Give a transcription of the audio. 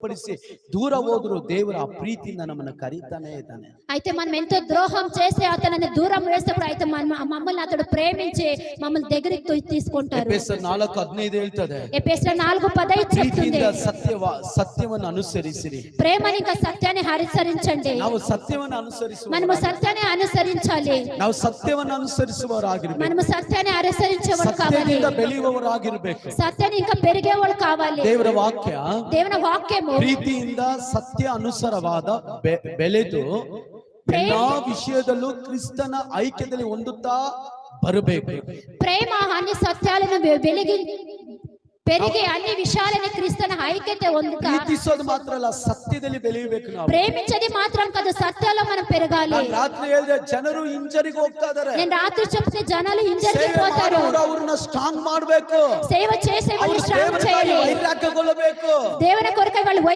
దుఃఖಪಡಿಸಿ దూರ ಹೋದ್ರು ದೇವರು ಆ ಪ್ರೀತಿಯಿಂದ ನಮ್ಮನ್ನು ಕರೀತಾನೆ ಇದ್ದಾನೆ. అయితే మనం ఎంతో ద్రోహం చేసి అతనిని దూరం వేసినప్పుడు అయితే మమ్మల్ని అతడు ప్రేమించి మమ్మల్ని దగ్గరికి తీసుకుంటారు. ఎఫెసర్ 4:15 ಹೇಳ್ತದೆ. ఎఫెసర్ 4:15 చెప్తుంది. సత్యವನ್ನು అనుసరిసిరి. ప్రేమని ఇంకా సత్యాన్ని అనుసరించండి. ನಾವು ಸತ್ಯವನ್ನು ಅನುಸರಿಸುವ మనము సత్యాన్ని అనుసరించాలి. ನಾವು ಸತ್ಯವನ್ನು ಅನುಸರಿಸುವವರಾಗಿರಬೇಕು. మనము సత్యాన్ని అనుసరించేవారు కావాలి. ಸತ್ಯದಿಂದ ಬೆಳೆಯುವವರಾಗಿರಬೇಕು. సత్యాన్ని ఇంకా పెరిగేవారు కావాలి. ದೇವರ ವಾಕ್ಯ దేవుని వాక్యము ಪ್ರೀತಿಯಿಂದ ಸತ್ಯ ಅನುಸಾರವಾದ ಬೆಳೆದು ಎಲ್ಲಾ ವಿಷಯದಲ್ಲೂ ಕ್ರಿಸ್ತನ ಐಕ್ಯದಲ್ಲಿ ಹೊಂದುತ್ತಾ ಬರಬೇಕು. ప్రేమ అన్ని సత్యాలను వెలిగి పెరిగి అన్ని విషయాలని క్రీస్తున ఐక్యత ಹೊಂದುತ್ತಾ ಪ್ರೀತಿಸೋದು ಮಾತ್ರ ಅಲ್ಲ, ಸತ್ಯದಲ್ಲಿ ಬೆಳೆಯಬೇಕು. ನಾವು ప్రేమించేది మాత్రం కాదు, సత్యాల్లో మనం పెరగాలి. ರಾತ್ರಿ ಹೇಳಿದ್ರೆ ಜನರು ಹಿಂಜರಿಗೆ ಹೋಗ್ತಾ ಇದ್ದಾರೆ. నేను రాత్రి చెప్తే జనాలు ಹಿಂಜರಿಗೆ పోతారు. ಅವರನ್ನ ಸ್ಟ್ರಾಂಗ್ ಮಾಡಬೇಕು. సేవ చేసే వాళ్ళు స్ట్రాంగ్ చేయాలి. ವೈರಾಗ್ಯಗೊಳ್ಳಬೇಕು. దేవుని కొరకు వాళ్ళు